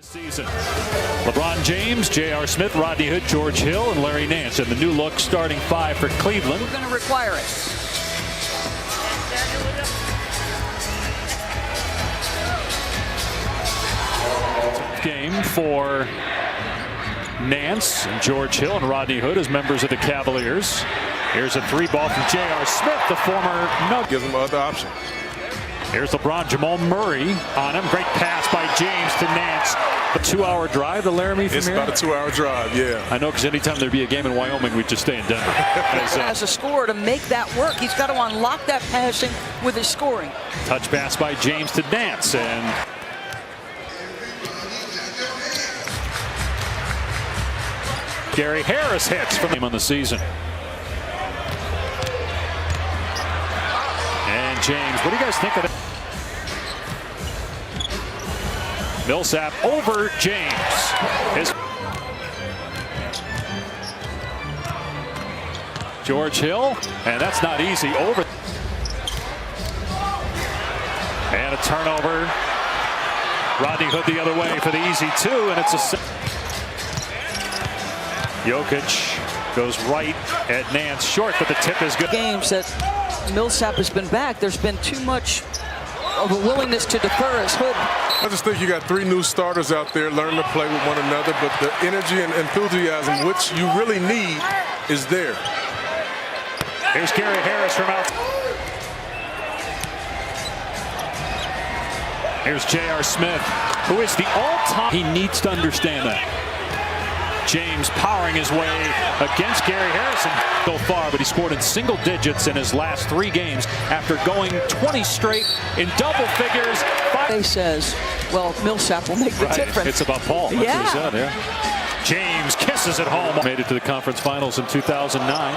Season. LeBron James, J.R. Smith, Rodney Hood, George Hill, and Larry Nance. And the new look starting five for Cleveland. We're going to require it. Game for Nance, and George Hill, and Rodney Hood as members of the Cavaliers. Here's a three ball from J.R. Smith, the former Nugget. Gives them other option. Here's LeBron, Jamal Murray on him. Great pass by James to Nance. A 2-hour drive to Laramie from It's here? about a 2-hour drive, yeah. I know, because anytime there'd be a game in Wyoming, we'd just stay in Denver. As a scorer, to make that work, he's got to unlock that passing with his scoring. Touch pass by James to Nance, and Gary Harris hits from him on the season. And James, what do you guys think of that? Millsap over James. George Hill, and that's not easy. Over. And a turnover. Rodney Hood the other way for the easy two, and it's a. Jokic goes right at Nance, short, but the tip is good. Games that Millsap has been back, there's been too much of a willingness to defer as Hood. I just think you got three new starters out there learning to play with one another, but the energy and enthusiasm, which you really need, is there. Here's Gary Harris from out. Here's J.R. Smith, who is the all-time. He needs to understand that. James powering his way against Gary Harrison so far, but he scored in single digits in his last 3 games after going 20 straight in double figures. He says, well, Millsap will make the difference. It's about Paul. That's yeah. what he said, yeah. James kisses it home. Made it to the conference finals in 2009.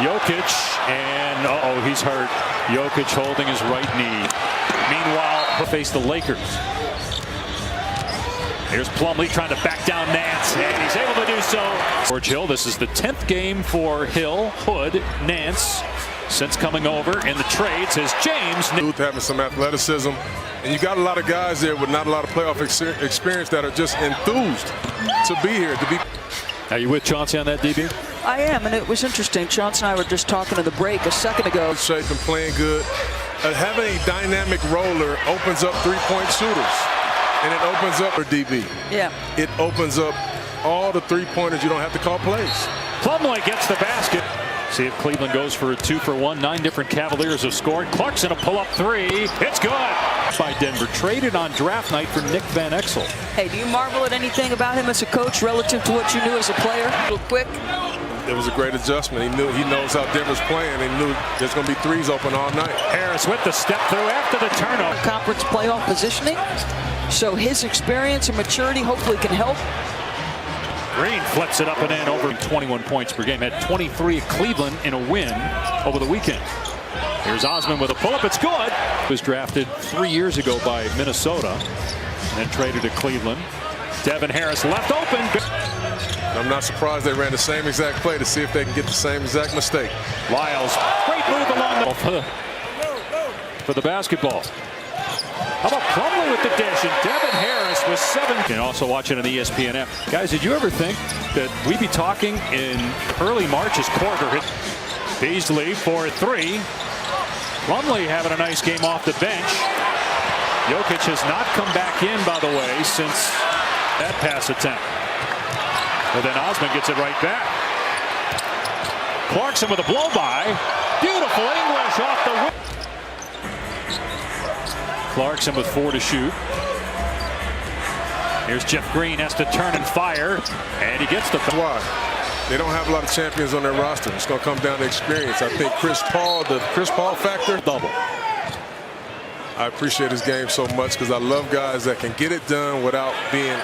Jokic, and uh-oh, he's hurt. Jokic holding his right knee. Meanwhile, he'll face the Lakers. Here's Plumlee trying to back down Nance, and he's able to do so. George Hill, this is the 10th game for Hill, Hood, Nance, since coming over in the trades as James. Having some athleticism, and you got a lot of guys there with not a lot of playoff experience that are just enthused to be here. Are you with Chauncey on that, DB? I am, and it was interesting. Chauncey and I were just talking in the break a second ago. Shape and playing good. Having a dynamic roller opens up three-point shooters. And it opens up for DB. Yeah. It opens up all the three-pointers. You don't have to call plays. Plumlee gets the basket. See if Cleveland goes for a 2-for-1. 9 different Cavaliers have scored. Clarkson a pull-up 3. It's good. By Denver, traded on draft night for Nick Van Exel. Hey, do you marvel at anything about him as a coach relative to what you knew as a player? Real quick. It was a great adjustment. He knows how Denver's playing. He knew there's going to be threes open all night. Harris with the step through after the turnover. Conference playoff positioning. So his experience and maturity hopefully can help. Green flips it up and in over 21 points per game. Had 23 at Cleveland in a win over the weekend. Here's Osman with a pull-up. It's good. Was drafted 3 years ago by Minnesota and then traded to Cleveland. Devin Harris left open. I'm not surprised they ran the same exact play to see if they can get the same exact mistake. Lyles, great move along the for the basketball. How about Plumlee with the dish, and Devin Harris was 7. And also watching on ESPN app. Guys, did you ever think that we'd be talking in early March as Corker hit Beasley for 3? Plumlee having a nice game off the bench. Jokic has not come back in, by the way, since that pass attempt. But then Osman gets it right back. Clarkson with a blow-by. Beautiful English off the whip. Clarkson with 4 to shoot. Here's Jeff Green, has to turn and fire, and he gets the. Why? They don't have a lot of champions on their roster. It's going to come down to experience. I think Chris Paul, the Chris Paul factor. Double. I appreciate his game so much because I love guys that can get it done without being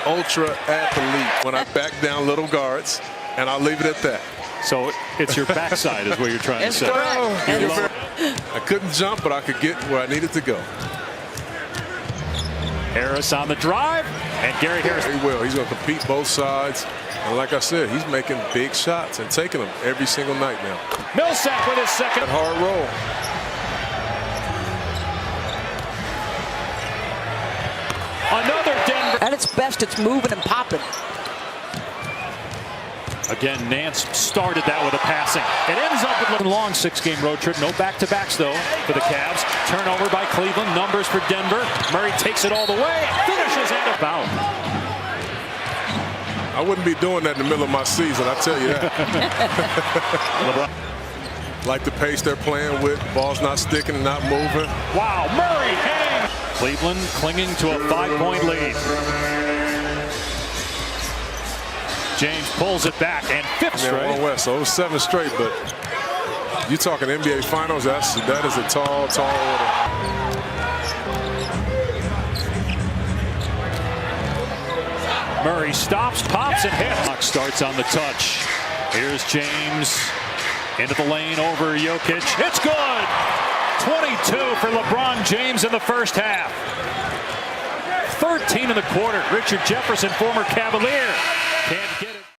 ultra athlete. When I back down little guards, and I'll leave it at that. So it's your backside is what you're trying to say. I couldn't jump, but I could get where I needed to go. Harris on the drive, and Gary Harris. He will. He's going to compete both sides. And like I said, he's making big shots and taking them every single night now. Millsap with his second. Hard roll. Another Denver its best, it's moving and popping. Again, Nance started that with a passing. It ends up with a long 6-game road trip. No back-to-backs, though, for the Cavs. Turnover by Cleveland. Numbers for Denver. Murray takes it all the way. Finishes and a foul. I wouldn't be doing that in the middle of my season, I tell you that. Like the pace they're playing with. Ball's not sticking, not moving. Wow, Murray hitting. Cleveland clinging to a 5-point lead. James pulls it back and fifth straight. One West, so it was 7 straight, but you talking NBA Finals, that is a tall, tall order. Murray stops, pops, and hits. Clock starts on the touch. Here's James into the lane over Jokic. It's good! 22 for LeBron James in the first half. 13 in the quarter. Richard Jefferson, former Cavalier.